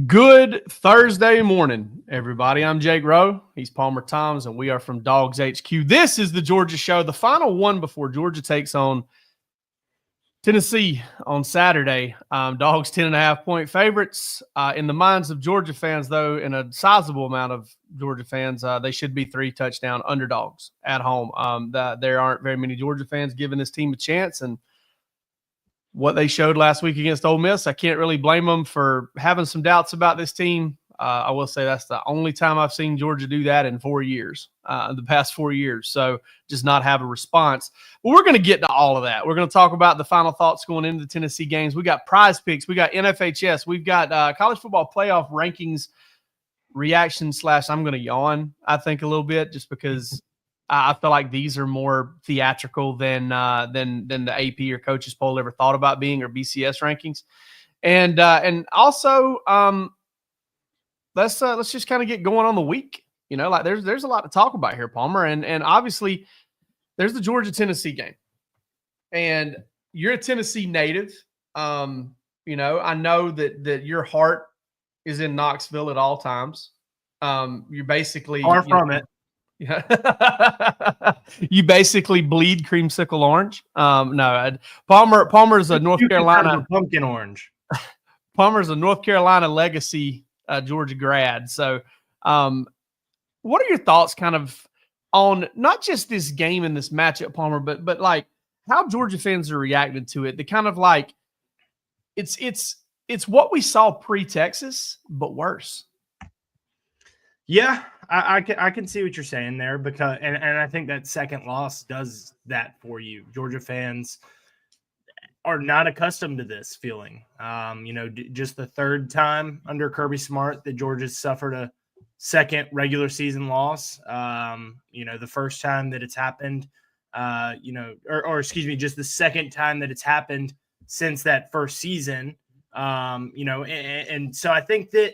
Good Thursday morning, everybody. I'm Jake Rowe. He's Palmer Thombs, and we are from Dawgs HQ. This is the Georgia show, the final one before Georgia takes on Tennessee on Saturday. Dogs 10.5-point favorites. In the minds of Georgia fans, though, and a sizable amount of Georgia fans, they should be 3-touchdown underdogs at home. There aren't very many Georgia fans giving this team a chance, and what they showed last week against Ole Miss, I can't really blame them for having some doubts about this team. I will say that's the only time I've seen Georgia do that in 4 years, the past 4 years. So just not have a response. But we're going to get to all of that. We're going to talk about the final thoughts going into the Tennessee games. We got prize picks. We got NFHS. We've got college football playoff rankings reaction / I'm going to yawn, I think, a little bit just because I feel like these are more theatrical than the AP or coaches poll ever thought about being, or BCS rankings, and also let's just kind of get going on the week. You know, like there's a lot to talk about here, Palmer, and obviously there's the Georgia Tennessee game, and you're a Tennessee native. You know, I know that your heart is in Knoxville at all times. You're basically far from it. Yeah. You basically bleed creamsicle orange. No, Palmer's a North Carolina pumpkin orange. Palmer's a North Carolina legacy Georgia grad. So, what are your thoughts kind of on not just this game and this matchup, Palmer, but like how Georgia fans are reacting to it? The kind of like it's what we saw pre-Texas, but worse. Yeah, I can see what you're saying there, because and I think that second loss does that for you. Georgia fans are not accustomed to this feeling. You know, just the third time under Kirby Smart that Georgia's suffered a second regular season loss. You know, the first time that it's happened, you know, or excuse me, just the second time that it's happened since that first season. You know, and so I think that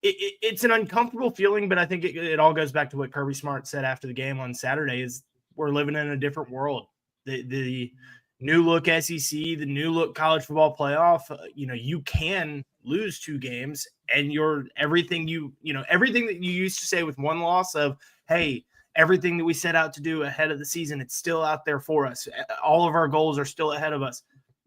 it's an uncomfortable feeling, but I think it all goes back to what Kirby Smart said after the game on Saturday: is we're living in a different world. The new look SEC, the new look college football playoff. You know, you can lose 2 games, and everything that you used to say with one loss of, hey, everything that we set out to do ahead of the season, it's still out there for us. All of our goals are still ahead of us.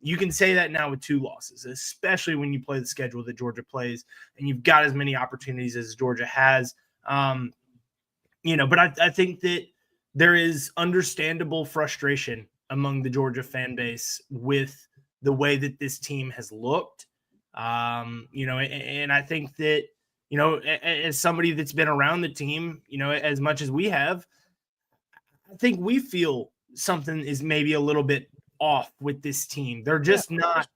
You can say that now with 2 losses, especially when you play the schedule that Georgia plays and you've got as many opportunities as Georgia has. You know, but I think that there is understandable frustration among the Georgia fan base with the way that this team has looked. You know, and I think that, you know, as somebody that's been around the team, you know, as much as we have, I think we feel something is maybe a little bit off with this team. They're just not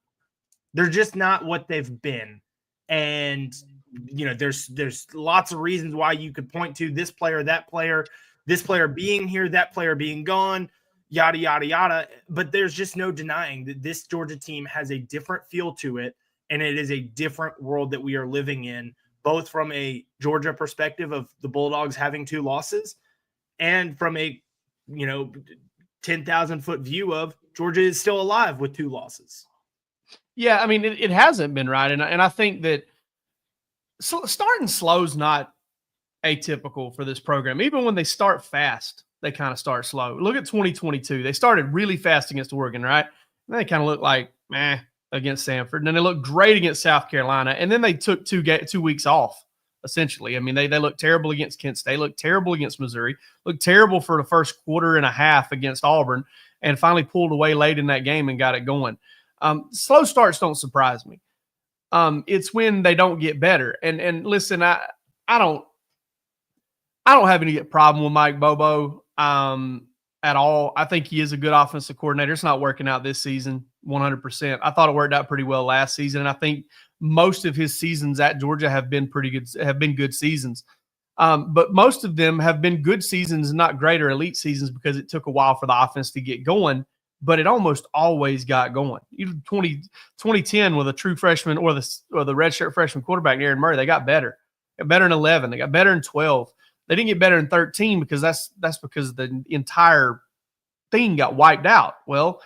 what they've been. And you know, there's lots of reasons why you could point to this player, that player, this player being here, that player being gone, yada yada yada, but there's just no denying that this Georgia team has a different feel to it, and it is a different world that we are living in, both from a Georgia perspective of the Bulldogs having 2 losses and from a, you know, 10,000-foot view of Georgia is still alive with 2 losses. Yeah, I mean, it hasn't been right. And I think that starting slow is not atypical for this program. Even when they start fast, they kind of start slow. Look at 2022. They started really fast against Oregon, right? And they kind of looked like, against Samford. And then they looked great against South Carolina. And then they took 2 weeks off, essentially. I mean, they looked terrible against Kent State, looked terrible against Missouri, looked terrible for the first quarter and a half against Auburn, and finally pulled away late in that game and got it going. Slow starts don't surprise me. It's when they don't get better. And listen, I don't have any problem with Mike Bobo at all. I think he is a good offensive coordinator. It's not working out this season 100%. I thought it worked out pretty well last season, and I think most of his seasons at Georgia have been good seasons. But most of them have been good seasons, not great or elite seasons, because it took a while for the offense to get going, but it almost always got going. Even 2010 with a true freshman or the redshirt freshman quarterback, Aaron Murray, they got better. They got better in 11. They got better in 12. They didn't get better in 13 because that's because the entire thing got wiped out. Well,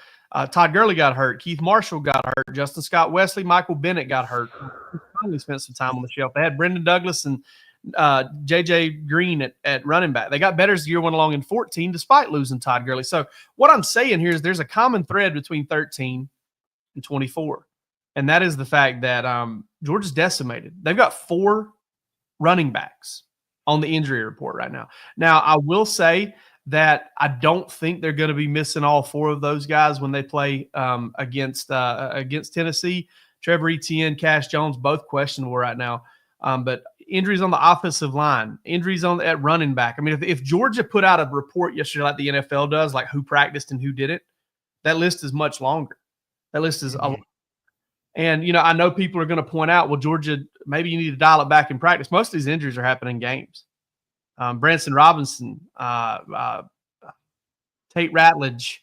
Todd Gurley got hurt. Keith Marshall got hurt. Justin Scott Wesley, Michael Bennett got hurt. finally spent some time on the shelf. They had Brendan Douglas and JJ Green at running back. They got better as the year went along in 14, despite losing Todd Gurley. So what I'm saying here is there's a common thread between 13 and 24, and that is the fact that Georgia's decimated. They've got 4 running backs on the injury report right now. Now, I will say that I don't think they're going to be missing all 4 of those guys when they play against Tennessee. Trevor Etienne, Cash Jones, both questionable right now. But injuries on the offensive line, injuries at running back. I mean, if Georgia put out a report yesterday like the NFL does, like who practiced and who didn't, that list is much longer. That list is a lot. And, I know people are going to point out, well, Georgia, maybe you need to dial it back in practice. Most of these injuries are happening in games. Branson Robinson, Tate Ratledge,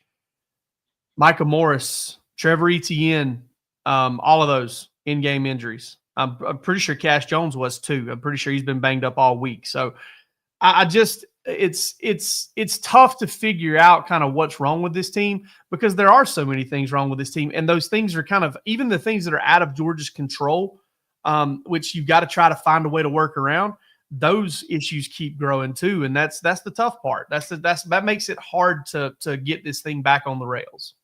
Micah Morris, Trevor Etienne, all of those in-game injuries. I'm pretty sure Cash Jones was too. I'm pretty sure he's been banged up all week. So it's tough to figure out kind of what's wrong with this team because there are so many things wrong with this team. And those things are kind of even the things that are out of Georgia's control, which you've got to try to find a way to work around. Those issues keep growing too. And that's the tough part. That makes it hard to get this thing back on the rails.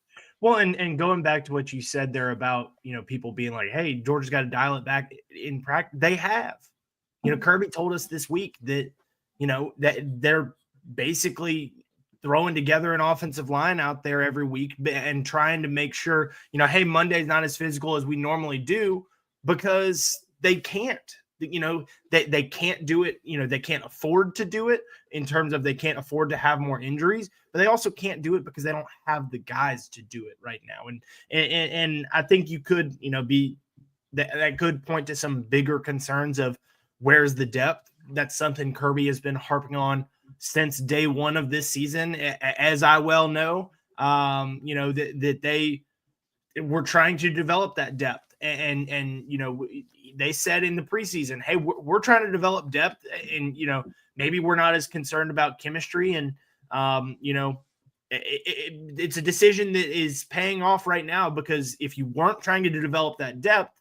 Well, and going back to what you said there about, people being like, hey, Georgia's got to dial it back in practice. They have. Kirby told us this week that, that they're basically throwing together an offensive line out there every week and trying to make sure, hey, Monday's not as physical as we normally do because they can't. They can't do it. They can't afford to do it in terms of they can't afford to have more injuries, but they also can't do it because they don't have the guys to do it right now. And I think you could, that could point to some bigger concerns of where's the depth. That's something Kirby has been harping on since day one of this season, as I well know, that they were trying to develop that depth. And they said in the preseason, hey, we're trying to develop depth and, maybe we're not as concerned about chemistry. And, it's a decision that is paying off right now because if you weren't trying to develop that depth,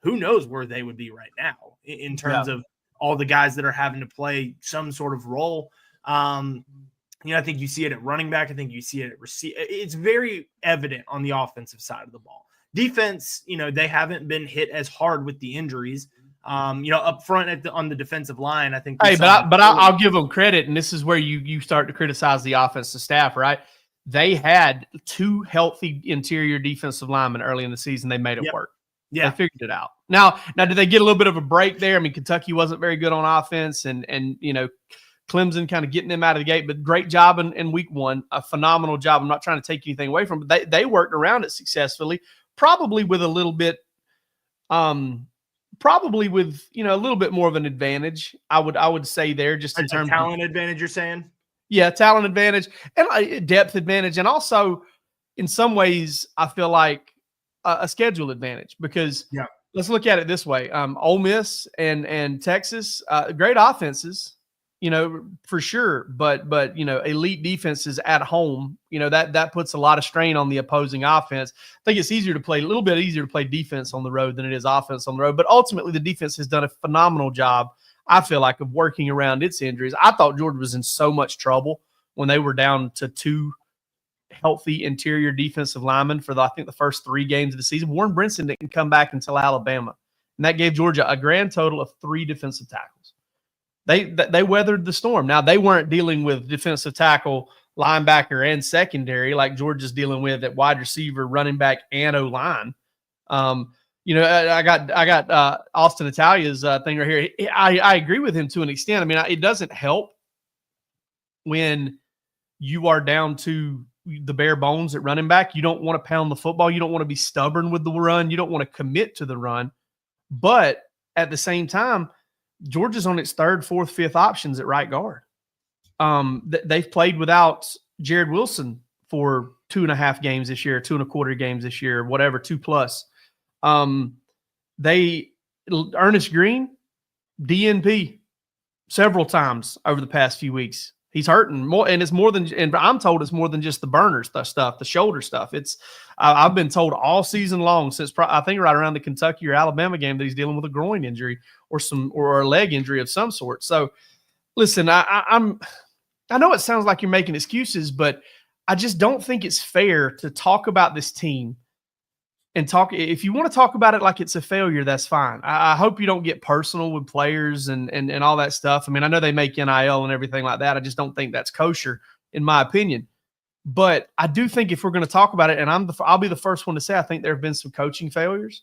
who knows where they would be right now in terms of all the guys that are having to play some sort of role. I think you see it at running back. I think you see it at receiver. It's very evident on the offensive side of the ball. Defense, they haven't been hit as hard with the injuries. Up front on the defensive line, I think. Hey, but I'll give them credit, and this is where you start to criticize the offensive staff, right? They had 2 healthy interior defensive linemen early in the season. They made it work. Yeah, they figured it out. Now, did they get a little bit of a break there? I mean, Kentucky wasn't very good on offense, and Clemson kind of getting them out of the gate, but great job in week 1, a phenomenal job. I'm not trying to take anything away from it, but they worked around it successfully. Probably with a little bit, a little bit more of an advantage. I would say there just in terms of talent advantage. You're saying, yeah, talent advantage and depth advantage, and also in some ways I feel like a schedule advantage because let's look at it this way: Ole Miss and Texas, great offenses. For sure, but elite defenses at home, that puts a lot of strain on the opposing offense. I think it's a little bit easier to play defense on the road than it is offense on the road. But ultimately, the defense has done a phenomenal job, I feel like, of working around its injuries. I thought Georgia was in so much trouble when they were down to 2 healthy interior defensive linemen for the first 3 games of the season. Warren Brinson didn't come back until Alabama, and that gave Georgia a grand total of 3 defensive tackles. They weathered the storm. Now, they weren't dealing with defensive tackle, linebacker, and secondary like Georgia's dealing with at wide receiver, running back, and O-line. I got Austin Italia's thing right here. I agree with him to an extent. I mean, it doesn't help when you are down to the bare bones at running back. You don't want to pound the football. You don't want to be stubborn with the run. You don't want to commit to the run. But at the same time, Georgia's on its 3rd, 4th, 5th options at right guard. They've played without Jared Wilson for 2.5 games this year, 2.25 games this year, whatever, 2+. Ernest Green, DNP several times over the past few weeks. He's hurting more, and it's more than. And I'm told it's more than just the burner stuff, the shoulder stuff. It's I've been told all season long since I think right around the Kentucky or Alabama game that he's dealing with a groin injury or a leg injury of some sort. So, listen, I know it sounds like you're making excuses, but I just don't think it's fair to talk about this team and talk. If you want to talk about it like it's a failure, that's fine. I hope you don't get personal with players and all that stuff. I mean, I know they make NIL and everything like that. I just don't think that's kosher, in my opinion. But I do think if we're going to talk about it, and I'll be the first one to say I think there have been some coaching failures.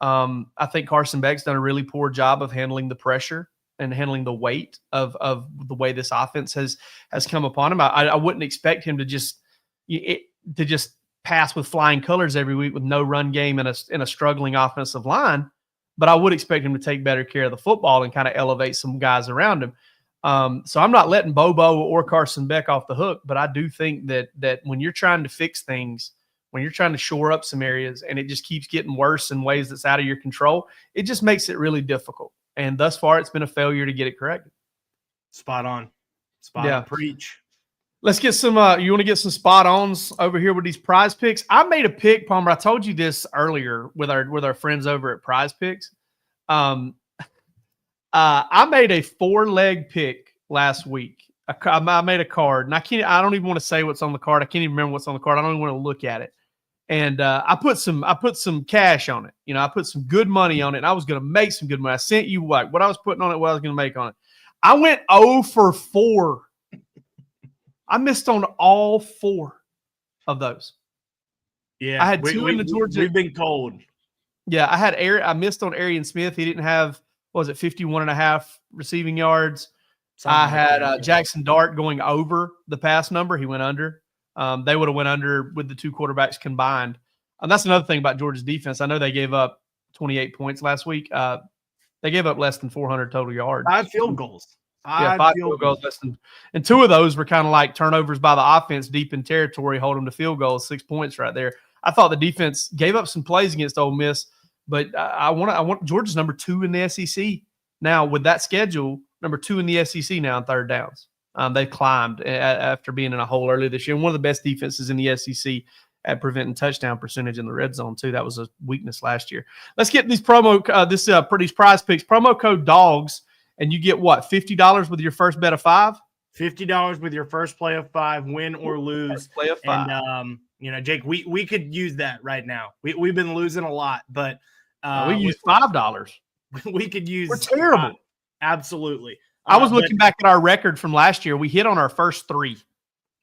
I think Carson Beck's done a really poor job of handling the pressure and handling the weight of the way this offense has come upon him. I wouldn't expect him to just pass with flying colors every week with no run game and a struggling offensive line, but I would expect him to take better care of the football and kind of elevate some guys around him. So I'm not letting Bobo or Carson Beck off the hook, but I do think that when you're trying to fix things, when you're trying to shore up some areas and it just keeps getting worse in ways that's out of your control, it just makes it really difficult. And thus far, it's been a failure to get it corrected. Spot on. Spot on. Preach. Let's get some you want to get some spot ons over here with these prize picks. I made a pick, Palmer. I told you this earlier with our friends over at Prize Picks. I made a 4-leg pick last week. I made a card, and I don't even want to say what's on the card. I can't even remember what's on the card. I don't even want to look at it. And I put some cash on it. You know, I put some good money on it, and I was going to make some good money. I sent you what I was putting on it, what I was going to make on it. I went 0 for 4. I missed on all 4 of those. Yeah, I had 2 in the Georgia. We've been cold. Yeah, I missed on Arian Smith. He didn't have, 51.5 receiving yards. I had Jackson Dart going over the pass number. He went under. They would have went under with the 2 quarterbacks combined. And that's another thing about Georgia's defense. I know they gave up 28 points last week. They gave up less than 400 total yards. 5 field goals. 5 field goals less than, and 2 of those were kind of like turnovers by the offense deep in territory, hold them to field goals, 6 points right there. I thought the defense gave up some plays against Ole Miss, but I want Georgia's number 2 in the SEC now with that schedule, number 2 in the SEC now in third downs. They've climbed after being in a hole earlier this year. And one of the best defenses in the SEC at preventing touchdown percentage in the red zone too. That was a weakness last year. Let's get these these prize picks. Promo code DAWGS. And you get what, $50 with your first bet of 5? $50 with your first play of 5, win or lose. First play of 5. And Jake, we could use that right now. We've been losing a lot, but we use $5. We could use. We're terrible. Absolutely. I was looking back at our record from last year. We hit on our first 3.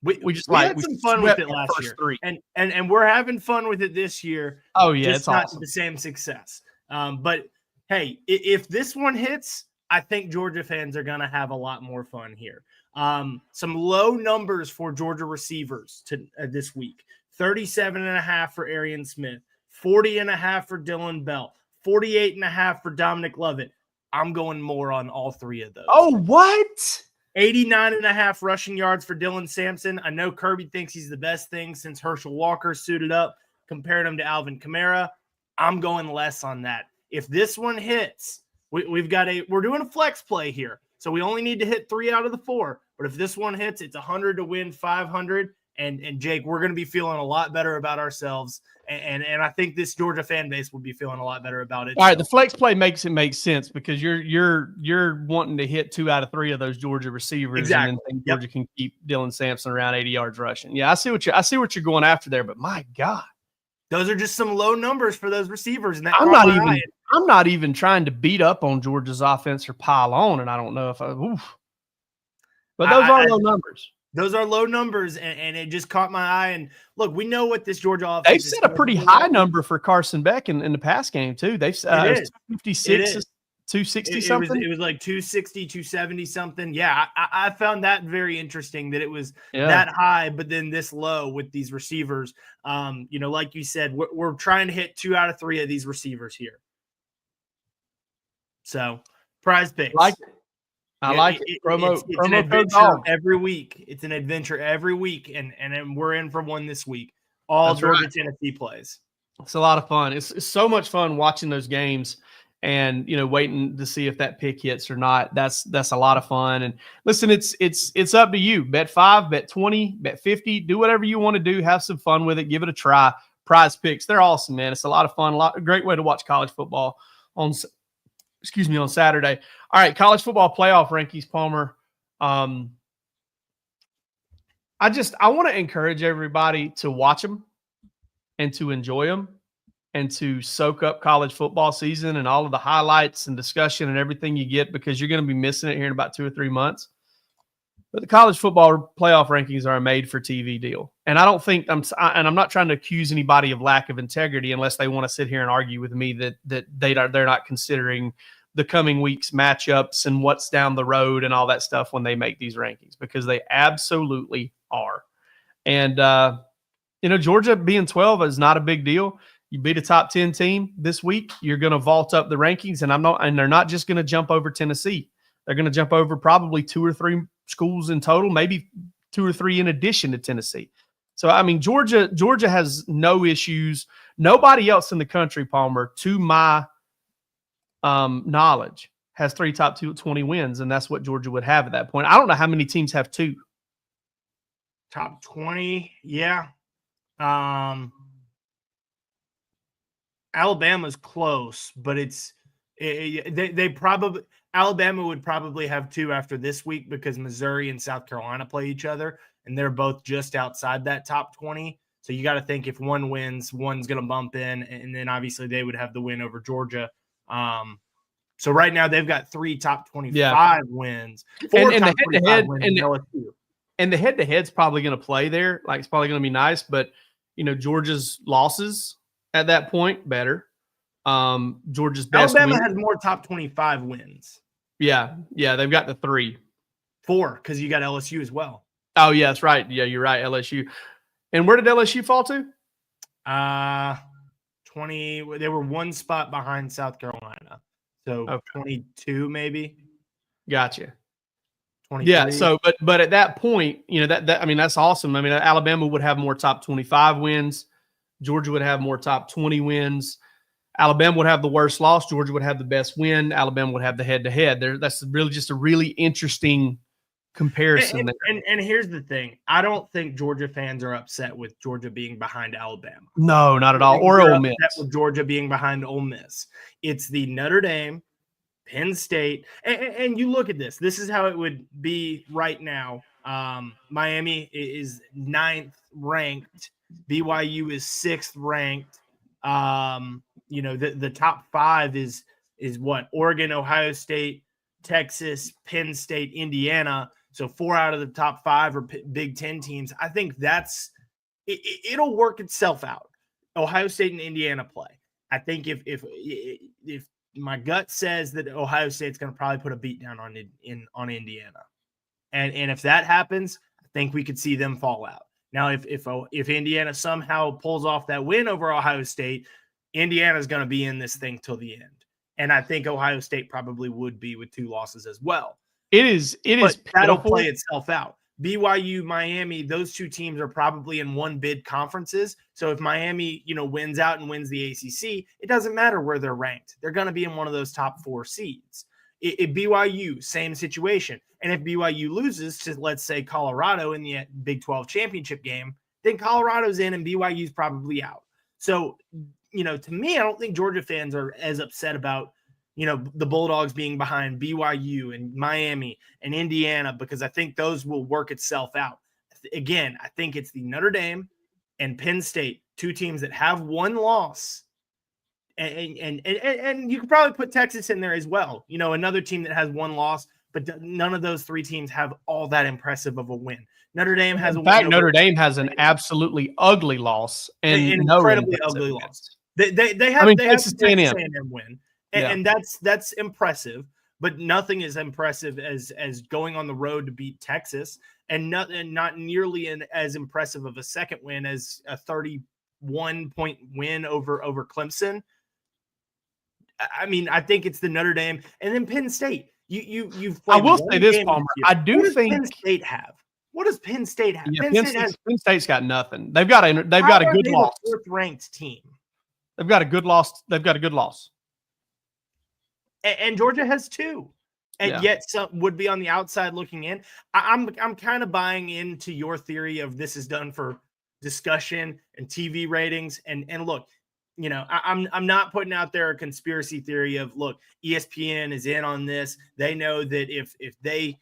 We had some fun with it last year, and we're having fun with it this year. Oh yeah, it's not awesome. The same success. But hey, if this one hits, I think Georgia fans are going to have a lot more fun here. Some low numbers for Georgia receivers this week. 37.5 for Arian Smith, 40.5 for Dylan Bell, 48.5 for Dominic Lovett. I'm going more on all 3 of those. Oh, what? 89.5 rushing yards for Dylan Sampson. I know Kirby thinks he's the best thing since Herschel Walker suited up, compared him to Alvin Kamara. I'm going less on that. If this one hits, we're doing a flex play here. So we only need to hit 3 out of the 4. But if this one hits, it's 100 to win 500. And Jake, we're going to be feeling a lot better about ourselves. And I think this Georgia fan base will be feeling a lot better about it. All right, the flex play makes sense because you're wanting to hit 2 out of 3 of those Georgia receivers, exactly. And then think Georgia can keep Dylan Sampson around 80 yards rushing. Yeah, I see what you're going after there, but my God, those are just some low numbers for those receivers. And I'm not even trying to beat up on Georgia's offense or pile on, and I don't know if but those are low numbers. Those are low numbers, and it just caught my eye. And look, we know what this Georgia offense they've set a pretty high number for Carson Beck in the pass game too. They've 256, 260 something. It was like 260, 270 something. Yeah, I found that very interesting that it was that high, but then this low with these receivers. Like you said, we're trying to hit 2 out of 3 of these receivers here. So, prize picks. I like it. Promo an adventure every week. It's an adventure every week, and we're in for one this week. All Georgia Tennessee plays. It's a lot of fun. It's so much fun watching those games and waiting to see if that pick hits or not. That's a lot of fun. And listen, it's up to you. Bet 5, bet 20, bet 50, do whatever you want to do. Have some fun with it. Give it a try. Prize picks, they're awesome, man. It's a lot of fun. A great way to watch college football on Saturday. All right, college football playoff rankings, Palmer. I want to encourage everybody to watch them and to enjoy them and to soak up college football season and all of the highlights and discussion and everything you get, because you're going to be missing it here in about 2 or 3 months. But the college football playoff rankings are a made-for-TV deal. And I don't think I'm not trying to accuse anybody of lack of integrity unless they want to sit here and argue with me that they're not considering the coming week's matchups and what's down the road and all that stuff when they make these rankings, because they absolutely are. And Georgia being 12 is not a big deal. You beat a top 10 team this week, you're going to vault up the rankings, and they're not just going to jump over Tennessee. They're going to jump over probably 2 or 3 schools in total, maybe 2 or 3 in addition to Tennessee. So, I mean, Georgia has no issues. Nobody else in the country, Palmer, to my knowledge, has 3 top 20 wins, and that's what Georgia would have at that point. I don't know how many teams have 2. Top 20, yeah. Alabama's close, but Alabama would probably have 2 after this week, because Missouri and South Carolina play each other, and they're both just outside that top 20. So you got to think if one wins, one's going to bump in, and then obviously they would have the win over Georgia. So right now they've got 3 top 25 wins, 4 top 25 wins in LSU. And the head-to-head's probably going to play there. Like, it's probably going to be nice, but Georgia's losses at that point better. Georgia's best Alabama has more top 25 wins. Yeah, they've got the 3. 4, because you got LSU as well. Oh, yeah, that's right. Yeah, you're right, LSU. And where did LSU fall to? 20. They were 1 spot behind South Carolina. So okay. 22 maybe. Gotcha. 23. Yeah, so but at that point, that's awesome. I mean, Alabama would have more top 25 wins. Georgia would have more top 20 wins. Alabama would have the worst loss. Georgia would have the best win. Alabama would have the head-to-head. That's really just a really interesting comparison. And here's the thing. I don't think Georgia fans are upset with Georgia being behind Alabama. No, not at all. Or Ole Miss. With Georgia being behind Ole Miss. It's the Notre Dame, Penn State. And you look at this. This is how it would be right now. Miami is 9th ranked. BYU is 6th ranked. The top 5 is what? Oregon, Ohio State, Texas, Penn State, Indiana. So 4 out of the top 5 are Big Ten teams. I think it'll work itself out. Ohio State and Indiana play. I think if my gut says that Ohio State's going to probably put a beat down on Indiana, and if that happens, I think we could see them fall out. Now, if Indiana somehow pulls off that win over Ohio State, Indiana's going to be in this thing till the end. And I think Ohio State probably would be with 2 losses as well. It is that'll play itself out. BYU, Miami, those 2 teams are probably in one bid conferences. So if Miami, wins out and wins the ACC, it doesn't matter where they're ranked. They're going to be in one of those top 4 seeds. BYU, same situation. And if BYU loses to, let's say, Colorado in the Big 12 championship game, then Colorado's in and BYU's probably out. So, to me, I don't think Georgia fans are as upset about, the Bulldogs being behind BYU and Miami and Indiana, because I think those will work itself out. Again, I think it's the Notre Dame and Penn State, 2 teams that have 1 loss. And you could probably put Texas in there as well. Another team that has 1 loss, but none of those 3 teams have all that impressive of a win. Notre Dame has Notre Dame has an absolutely ugly loss and an incredibly ugly loss. They have Texas A&M win, and that's impressive. But nothing is impressive as going on the road to beat Texas, and not nearly as impressive of a second win as a 31-point win over Clemson. I mean, I think it's the Notre Dame and then Penn State. You've I will say this, Palmer. I do think Penn State have. What does Penn State have? Yeah, Penn State's got nothing. They've got a good loss. 4th ranked team. They've got a good loss. and Georgia has 2. And Yeah. yet some would be on the outside looking in. I'm kind of buying into your theory of this is done for discussion and TV ratings. And look, I'm not putting out there a conspiracy theory of, look, ESPN is in on this. They know that if they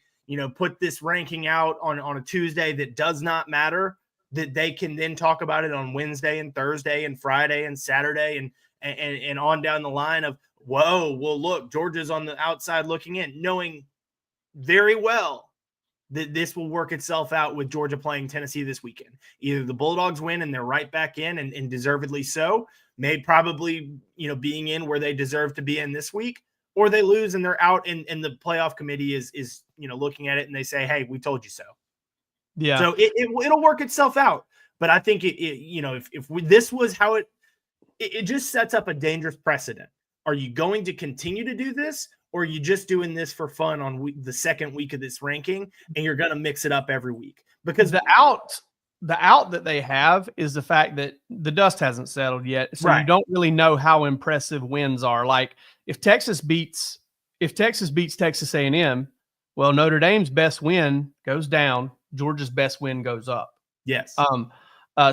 put this ranking out on a Tuesday that does not matter, that they can then talk about it on Wednesday and Thursday and Friday and Saturday and on down the line of, whoa, well, look, Georgia's on the outside looking in, knowing very well that this will work itself out with Georgia playing Tennessee this weekend. Either the Bulldogs win and they're right back in and deservedly so, probably being in where they deserve to be in this week, or they lose and they're out and the playoff committee is looking at it and they say, hey, we told you so. Yeah. So it'll work itself out. But I think this was how it just sets up a dangerous precedent. Are you going to continue to do this, or are you just doing this for fun on the second week of this ranking, and you're going to mix it up every week? Because the out that they have is the fact that the dust hasn't settled yet, so right. You don't really know how impressive wins are. Like if Texas beats Texas A&M, well, Notre Dame's best win goes down, Georgia's best win goes up. Yes.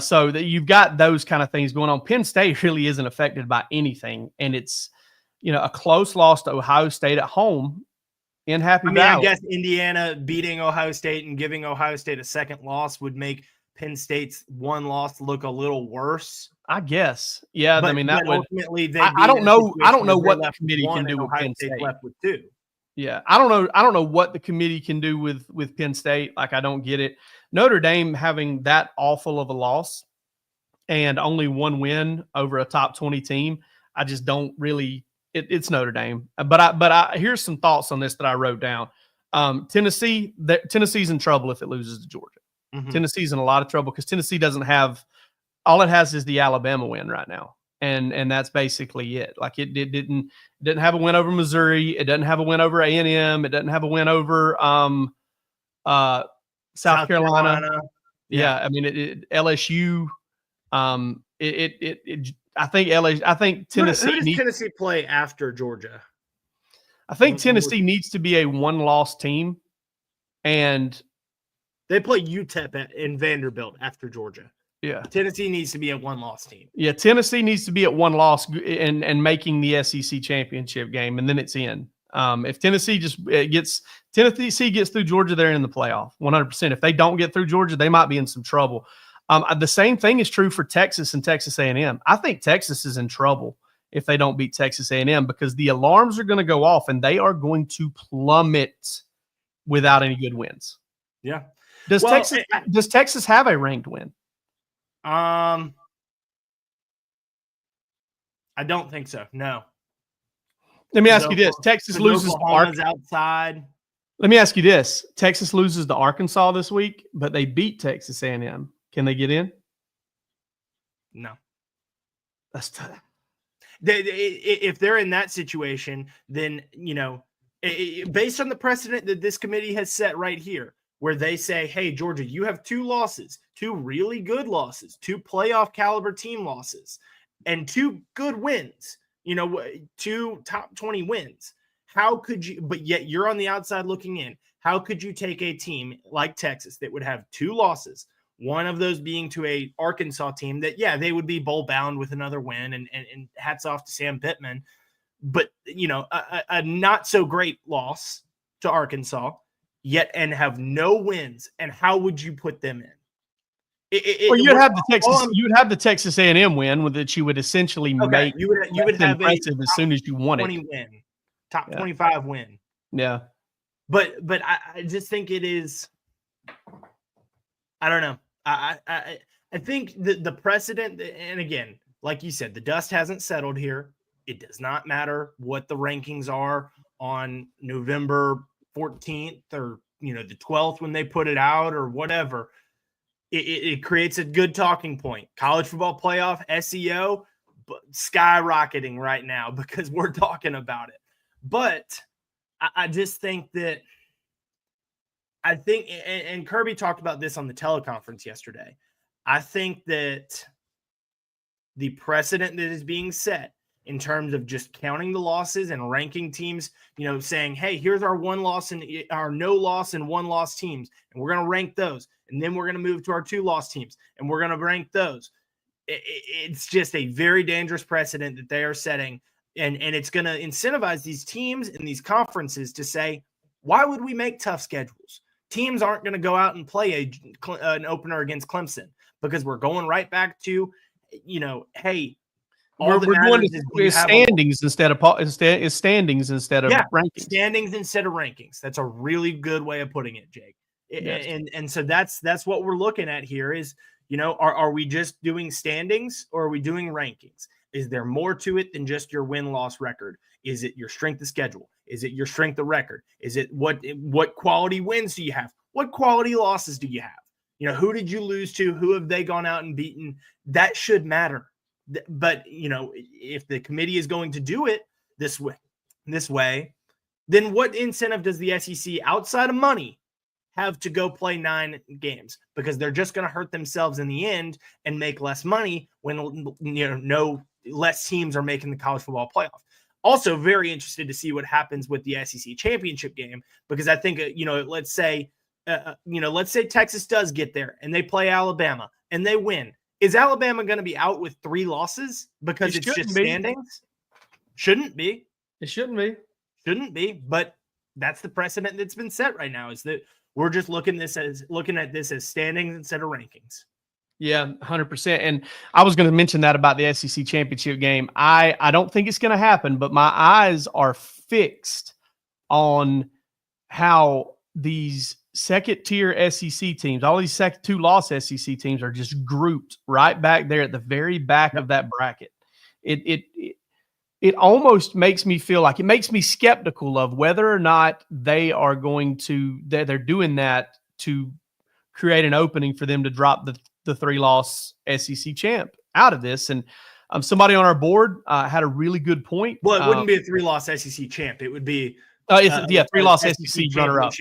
So that you've got those kind of things going on. Penn State really isn't affected by anything, and it's a close loss to Ohio State at home in Happy Valley. I guess Indiana beating Ohio State and giving Ohio State a second loss would make Penn State's one loss look a little worse. I guess, yeah. But, I mean, that would ultimately. I don't know. I don't know what the committee can do with Penn State. Left with 2. Yeah, I don't know what the committee can do with Penn State. Like, I don't get it. Notre Dame having that awful of a loss and only 1 win over a top 20 team, I just don't really. It's Notre Dame, but here's some thoughts on this that I wrote down. Tennessee's in trouble if it loses to Georgia. Mm-hmm. Tennessee's in a lot of trouble because Tennessee doesn't have, all it has is the Alabama win right now, and that's basically it. Like it didn't have a win over Missouri, it doesn't have a win over A&M, it doesn't have a win over South Carolina. Yeah, I mean LSU. I think Tennessee. Who does Tennessee play after Georgia? I think Tennessee needs to be a 1-loss team, and they play UTEP in Vanderbilt after Georgia. Yeah, Tennessee needs to be a 1-loss team. Yeah, Tennessee needs to be at 1 loss and making the SEC championship game, and then it's in. If Tennessee gets through Georgia, they're in the playoff 100%. If they don't get through Georgia, they might be in some trouble. The same thing is true for Texas and Texas A&M. I think Texas is in trouble if they don't beat Texas A&M because the alarms are going to go off and they are going to plummet without any good wins. Yeah. Does Texas have a ranked win? I don't think so. No. Let me ask you this: Texas loses to Arkansas outside. Let me ask you this: Texas loses to Arkansas this week, but they beat Texas A&M. Can they get in? No. That's tough. If they're in that situation, then based on the precedent that this committee has set right here, where they say, "Hey, Georgia, you have 2 losses, 2 really good losses, 2 playoff caliber team losses, and 2 good wins." 2 top 20 wins. How could you, but yet you're on the outside looking in. How could you take a team like Texas that would have 2 losses, one of those being to a Arkansas team that, yeah, they would be bowl bound with another win, and hats off to Sam Pittman, but a not so great loss to Arkansas yet, and have no wins. And how would you put them in? You'd have the Texas A&M win with that you would essentially make. You would have impressive as soon as you won 20 win, top 25 win. Yeah, but I just think it is. I don't know. I think the precedent, and again, like you said, the dust hasn't settled here. It does not matter what the rankings are on November 14th or the 12th when they put it out or whatever. It creates a good talking point. College football playoff, SEO, skyrocketing right now because we're talking about it. But I just think that and Kirby talked about this on the teleconference yesterday. I think that the precedent that is being set in terms of just counting the losses and ranking teams, saying, hey, here's our one loss and our no loss and one loss teams, and we're going to rank those. And then we're going to move to our 2 loss teams, and we're going to rank those. It's just a very dangerous precedent that they are setting. And it's going to incentivize these teams and these conferences to say, why would we make tough schedules? Teams aren't going to go out and play an opener against Clemson because we're going right back to, hey, we're going to standings instead of rankings. Standings instead of rankings. That's a really good way of putting it, Jake. Yes. And so that's what we're looking at here is, are we just doing standings or are we doing rankings? Is there more to it than just your win-loss record? Is it your strength of schedule? Is it your strength of record? Is it what quality wins do you have? What quality losses do you have? Who did you lose to? Who have they gone out and beaten? That should matter. But, if the committee is going to do it this way, then what incentive does the SEC outside of money have to go play 9 games? Because they're just going to hurt themselves in the end and make less money when, no less teams are making the college football playoff. Also very interested to see what happens with the SEC championship game, because I think, let's say Texas does get there and they play Alabama and they win. Is Alabama going to be out with 3 losses because it's just standings? Shouldn't be. It shouldn't be. Shouldn't be. But that's the precedent that's been set right now, is that we're just looking at this as standings instead of rankings. Yeah, 100%. And I was going to mention that about the SEC championship game. I don't think it's going to happen, but my eyes are fixed on how these second-tier SEC teams, all these 2-loss SEC teams, are just grouped right back there at the very back of that bracket. It almost makes me feel like, it makes me skeptical of whether or not they are going to, they're doing that to create an opening for them to drop the 3-loss SEC champ out of this. And somebody on our board had a really good point. Well, it wouldn't be a 3-loss SEC champ. It would be 3-loss SEC runner-up.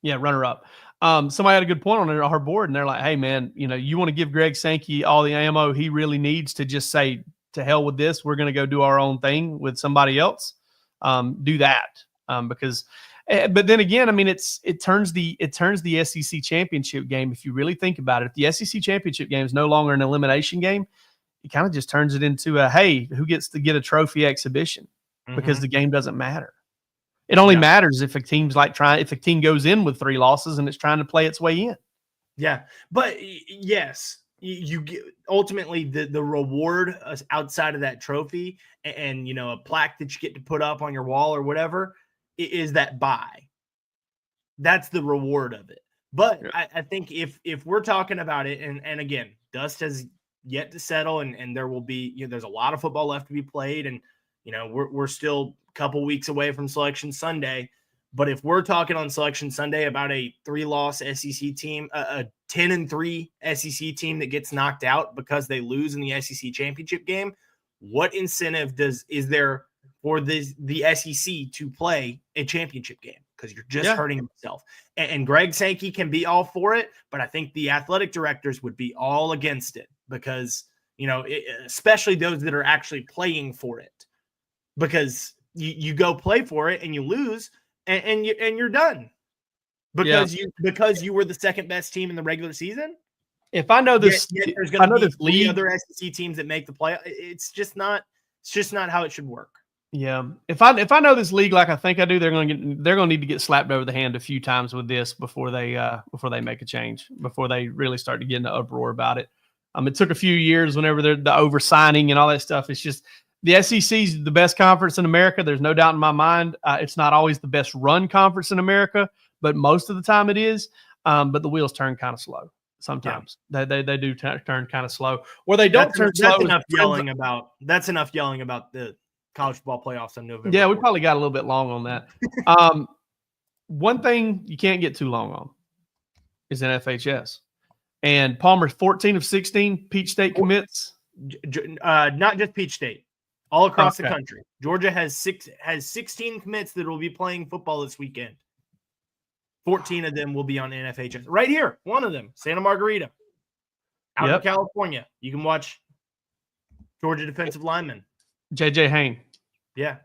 Yeah, runner-up. Somebody had a good point on our board, and they're like, hey, man, you want to give Greg Sankey all the ammo he really needs to just say, to hell with this, we're going to go do our own thing with somebody else. Do that. Because but then again, I mean, it turns the SEC championship game, if you really think about it. If the SEC championship game is no longer an elimination game, it kind of just turns it into a, hey, who gets to get a trophy exhibition? Because the game doesn't matter. It only matters if a team's if a team goes in with 3 losses and it's trying to play its way in. Yeah, but yes, you get ultimately the reward outside of that trophy and a plaque that you get to put up on your wall or whatever is that bye. That's the reward of it. But I think if we're talking about it, and again, dust has yet to settle, and there will be, there's a lot of football left to be played, and we're still a couple weeks away from Selection Sunday. But if we're talking on Selection Sunday about a 3-loss SEC team, a 10-3 SEC team that gets knocked out because they lose in the SEC championship game, what incentive is there for the SEC to play a championship game? Because you're just hurting yourself. And Greg Sankey can be all for it, but I think the athletic directors would be all against it because, especially those that are actually playing for it. Because you go play for it and you lose and you're done. Because you were the second best team in the regular season. If I know this, there's going to be 3 other SEC teams that make the play. It's just not how it should work. Yeah, if I know this league like I think I do, they're going to need to get slapped over the hand a few times with this before they make a change, before they really start to get in an uproar about it. It took a few years whenever they're the over-signing and all that stuff. It's just the SEC is the best conference in America. There's no doubt in my mind. It's not always the best run conference in America, but most of the time it is. But the wheels turn kind of slow sometimes. Yeah. They do turn kind of slow. Where they don't turn slow. That's enough yelling about the college football playoffs in November. Yeah, we probably got a little bit long on that. One thing you can't get too long on is NFHS. And Palmer's 14 of 16 Peach State commits. Not just Peach State, all across the country. Georgia has 16 commits that will be playing football this weekend. 14 of them will be on NFHS. Right here, one of them, Santa Margarita, out in California. You can watch Georgia defensive linemen JJ Hain. Yeah.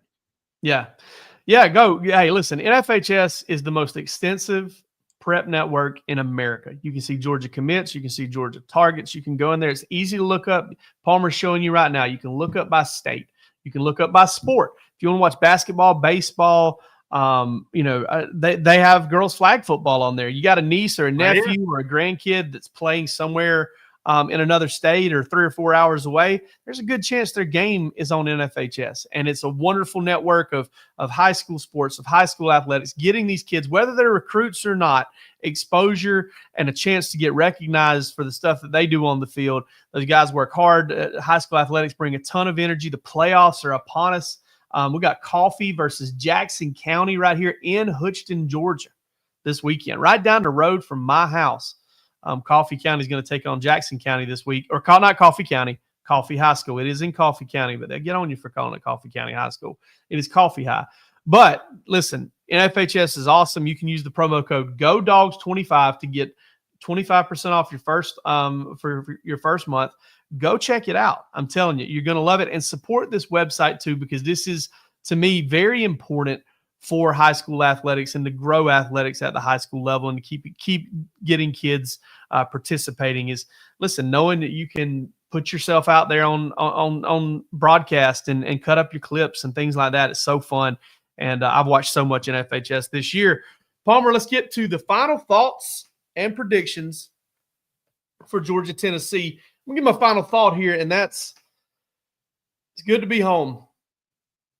Yeah, go. Hey, listen, NFHS is the most extensive prep network in America. You can see Georgia commits. You can see Georgia targets. You can go in there. It's easy to look up. Palmer's showing you right now. You can look up by state. You can look up by sport. If you want to watch basketball, baseball, they have girls flag football on there. You got a niece or a nephew or a grandkid that's playing somewhere in another state or 3 or 4 hours away, there's a good chance their game is on NFHS. And it's a wonderful network of high school sports, of high school athletics, getting these kids, whether they're recruits or not, exposure and a chance to get recognized for the stuff that they do on the field. Those guys work hard. High school athletics bring a ton of energy. The playoffs are upon us. We got Coffee versus Jackson County right here in Houston, Georgia this weekend, right down the road from my house. Coffee County is going to take on Jackson County this week, or not Coffee County, Coffee High School. It is in Coffee County, but they get on you for calling it Coffee County High School. It is Coffee High. But listen, NFHS is awesome. You can use the promo code GODOGS25 to get 25% off your first for your first month. Go check it out. I'm telling you, you're going to love it, and support this website too, because this is, to me, very important for high school athletics and to grow athletics at the high school level and to keep getting kids participating. Is, listen, knowing that you can put yourself out there on broadcast and cut up your clips and things like that is so fun. And I've watched so much in FHS this year. Palmer, let's get to the final thoughts and predictions for Georgia, Tennessee. I'm going to give my final thought here, and that's, it's good to be home.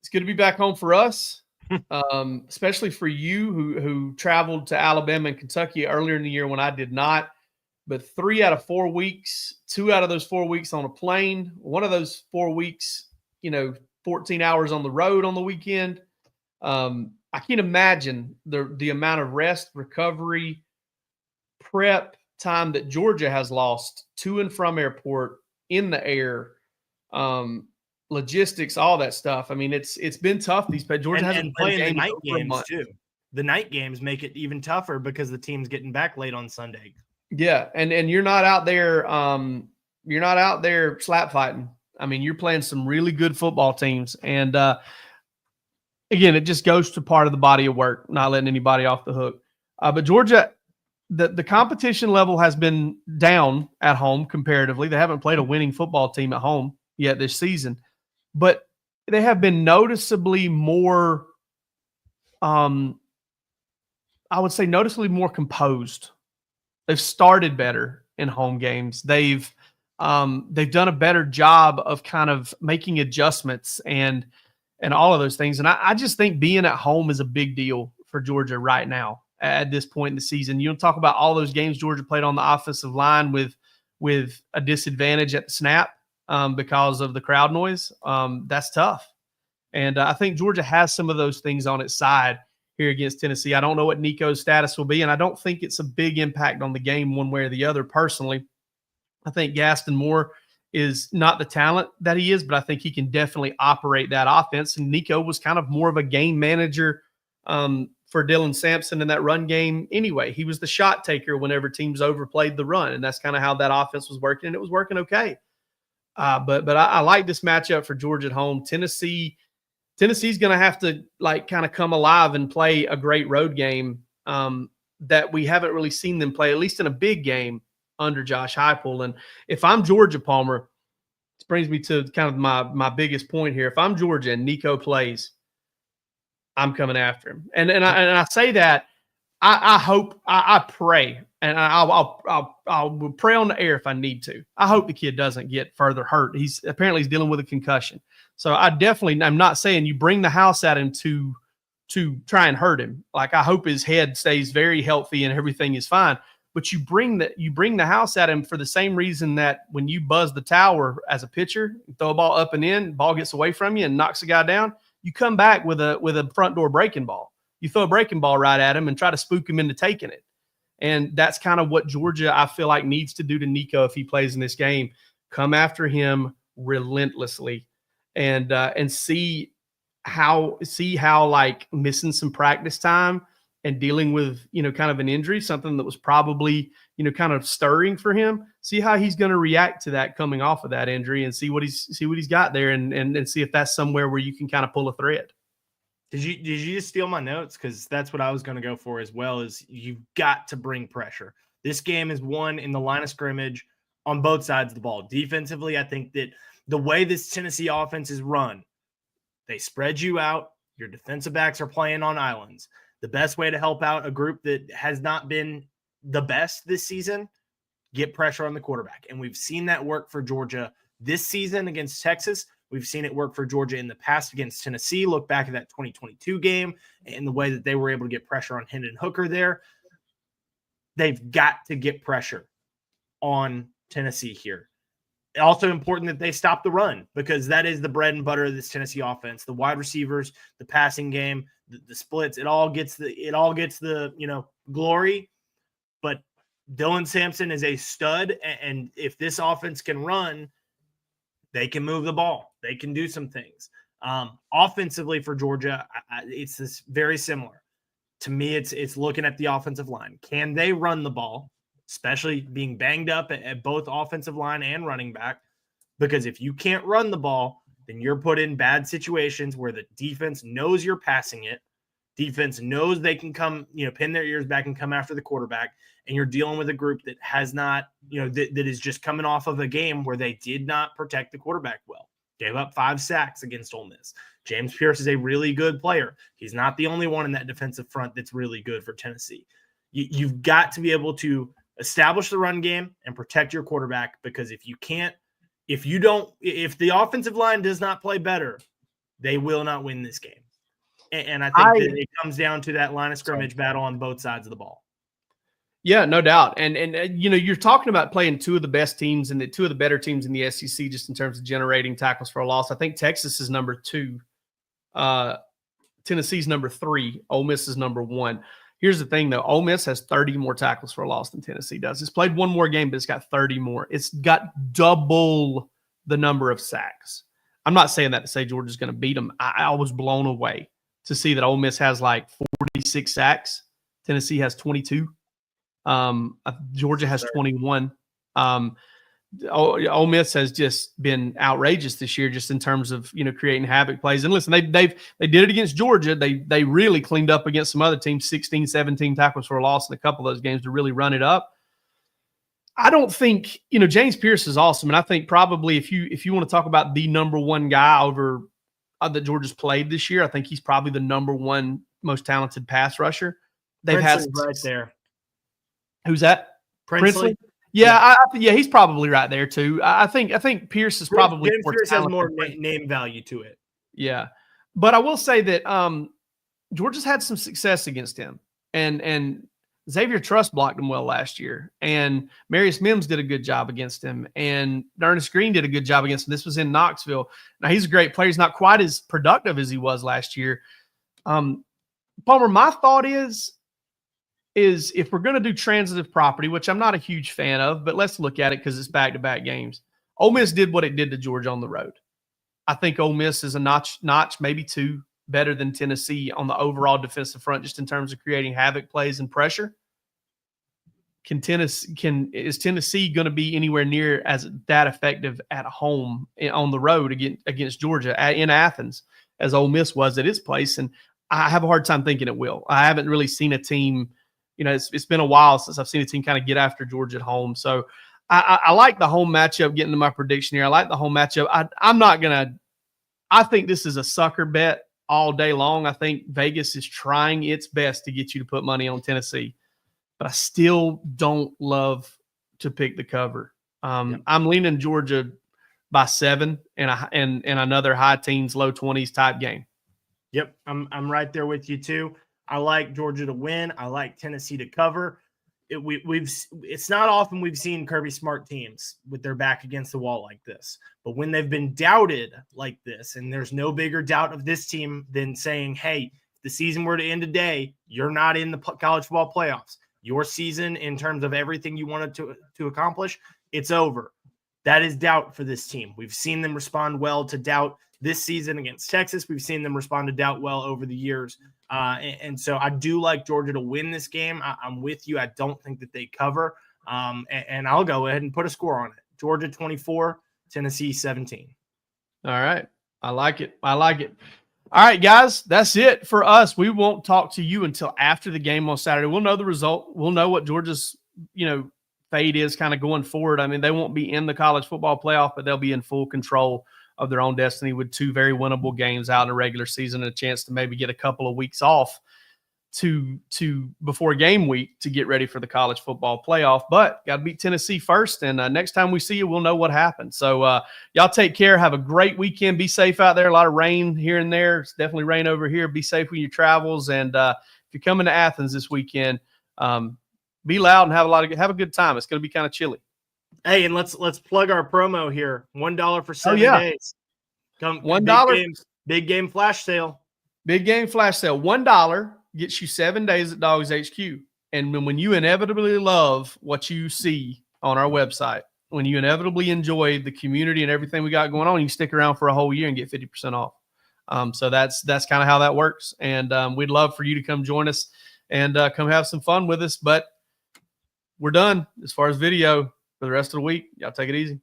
It's good to be back home for us. Especially for you who traveled to Alabama and Kentucky earlier in the year when I did not. But 3 out of 4 weeks, 2 out of those 4 weeks on a plane, one of those 4 weeks, 14 hours on the road on the weekend. I can't imagine the amount of rest, recovery, prep time that Georgia has lost to and from airport, in the air, logistics, all that stuff. I mean, it's been tough. Georgia hasn't played the night games too. The night games make it even tougher because the team's getting back late on Sunday. Yeah, and you're not out there. You're not out there slap fighting. I mean, you're playing some really good football teams, and again, it just goes to part of the body of work, not letting anybody off the hook. But Georgia, the competition level has been down at home comparatively. They haven't played a winning football team at home yet this season. But they have been noticeably more, I would say noticeably more composed. They've started better in home games. They've done a better job of kind of making adjustments and all of those things. And I just think being at home is a big deal for Georgia right now at this point in the season. You don't talk about all those games Georgia played on the offensive line with a disadvantage at the snap. Because of the crowd noise, that's tough. And I think Georgia has some of those things on its side here against Tennessee. I don't know what Nico's status will be, and I don't think it's a big impact on the game one way or the other personally. I think Gaston Moore is not the talent that he is, but I think he can definitely operate that offense. And Nico was kind of more of a game manager for Dylan Sampson in that run game anyway. He was the shot taker whenever teams overplayed the run, and that's kind of how that offense was working, and it was working okay. But I like this matchup for Georgia at home. Tennessee's going to have to kind of come alive and play a great road game that we haven't really seen them play, at least in a big game under Josh Heupel. And if I'm Georgia, Palmer, this brings me to kind of my biggest point here. If I'm Georgia and Nico plays, I'm coming after him. And I say that I hope, I pray, and I'll pray on the air if I need to. I hope the kid doesn't get further hurt. He's dealing with a concussion. So I'm not saying you bring the house at him to try and hurt him. Like, I hope his head stays very healthy and everything is fine. But you bring the house at him for the same reason that when you buzz the tower as a pitcher, you throw a ball up and in, ball gets away from you and knocks the guy down, you come back with a front door breaking ball. You throw a breaking ball right at him and try to spook him into taking it. And that's kind of what Georgia, I feel like, needs to do to Nico if he plays in this game. Come after him relentlessly and see how like missing some practice time and dealing with, kind of an injury, something that was probably kind of stirring for him. See how he's going to react to that coming off of that injury, and see what he's got there, and see if that's somewhere where you can kind of pull a thread. Did you just steal my notes? Because that's what I was going to go for as well. Is you've got to bring pressure. This game is won in the line of scrimmage on both sides of the ball. Defensively, I think that the way this Tennessee offense is run, they spread you out. Your defensive backs are playing on islands. The best way to help out a group that has not been the best this season, get pressure on the quarterback. And we've seen that work for Georgia this season against Texas. We've seen it work for Georgia in the past against Tennessee. Look back at that 2022 game and the way that they were able to get pressure on Hendon Hooker there. They've got to get pressure on Tennessee here. Also important that they stop the run, because that is the bread and butter of this Tennessee offense. The wide receivers, the passing game, the splits, it all gets the glory. But Dylan Sampson is a stud, and if this offense can run, they can move the ball. They can do some things. Offensively for Georgia, it's this very similar. To me, it's looking at the offensive line. Can they run the ball, especially being banged up at both offensive line and running back? Because if you can't run the ball, then you're put in bad situations where the defense knows you're passing it. Defense knows they can come, pin their ears back and come after the quarterback. And you're dealing with a group that has not, that is just coming off of a game where they did not protect the quarterback well. Gave up 5 sacks against Ole Miss. James Pierce is a really good player. He's not the only one in that defensive front that's really good for Tennessee. You've got to be able to establish the run game and protect your quarterback, because if the offensive line does not play better, they will not win this game. And I think that it comes down to that line of scrimmage battle on both sides of the ball. Yeah, no doubt. And you're talking about playing two of the best teams and two of the better teams in the SEC just in terms of generating tackles for a loss. I think Texas is number 2. Tennessee's number 3. Ole Miss is number 1. Here's the thing, though. Ole Miss has 30 more tackles for a loss than Tennessee does. It's played one more game, but it's got 30 more. It's got double the number of sacks. I'm not saying that to say Georgia's going to beat them. I was blown away to see that Ole Miss has like 46 sacks. Tennessee has 22. Georgia has 21. Ole Miss has just been outrageous this year, just in terms of creating havoc plays. And listen, they did it against Georgia. They really cleaned up against some other teams, 16, 17 tackles for a loss in a couple of those games to really run it up. I don't think James Pierce is awesome, and I think probably if you want to talk about the number 1 guy over that Georgia's played this year, I think he's probably the number 1 most talented pass rusher. They've had right there. Who's that? Princely? Yeah, he's probably right there too. I think Pierce is probably James Pierce has more name value to it. Yeah, but I will say that Georgia's had some success against him, and Xavier Truss blocked him well last year, and Marius Mims did a good job against him, and Ernest Green did a good job against him. This was in Knoxville. Now he's a great player. He's not quite as productive as he was last year. Palmer, my thought is if we're going to do transitive property, which I'm not a huge fan of, but let's look at it because it's back-to-back games. Ole Miss did what it did to Georgia on the road. I think Ole Miss is a notch, maybe 2 better than Tennessee on the overall defensive front, just in terms of creating havoc plays and pressure. Is Tennessee going to be anywhere near as that effective at home on the road against Georgia in Athens as Ole Miss was at its place? And I have a hard time thinking it will. I haven't really seen a team. It's been a while since I've seen a team kind of get after Georgia at home. So I like the home matchup. Getting to my prediction here, I like the home matchup. I think this is a sucker bet all day long. I think Vegas is trying its best to get you to put money on Tennessee, but I still don't love to pick the cover. I'm leaning Georgia by 7 and another high teens, low 20s type game. Yep, I'm right there with you too. I like Georgia to win. I like Tennessee to cover. It's not often we've seen Kirby Smart teams with their back against the wall like this. But when they've been doubted like this, and there's no bigger doubt of this team than saying, hey, if the season were to end today, you're not in the college football playoffs. Your season, in terms of everything you wanted to accomplish, it's over. That is doubt for this team. We've seen them respond well to doubt this season against Texas. We've seen them respond to doubt well over the years. And so I do like Georgia to win this game. I'm with you. I don't think that they cover. And I'll go ahead and put a score on it. Georgia 24, Tennessee 17. All right. I like it. I like it. All right, guys, that's it for us. We won't talk to you until after the game on Saturday. We'll know the result. We'll know what Georgia's, fate is kind of going forward. I mean, they won't be in the college football playoff, but they'll be in full control of their own destiny with 2 very winnable games out in a regular season and a chance to maybe get a couple of weeks off to before game week to get ready for the college football playoff. But got to beat Tennessee first, and next time we see you, we'll know what happened. So y'all take care. Have a great weekend. Be safe out there. A lot of rain here and there. It's definitely rain over here. Be safe with your travels. And if you're coming to Athens this weekend, be loud and have a good time. It's going to be kind of chilly. Hey, and let's plug our promo here. $1 for 7 days. Come $1 big game flash sale. Big game flash sale. $1 gets you 7 days at Dawgs HQ. And when you inevitably love what you see on our website, when you inevitably enjoy the community and everything we got going on, you stick around for a whole year and get 50% off. So that's kind of how that works. And we'd love for you to come join us and come have some fun with us. But we're done as far as video for the rest of the week. Y'all take it easy.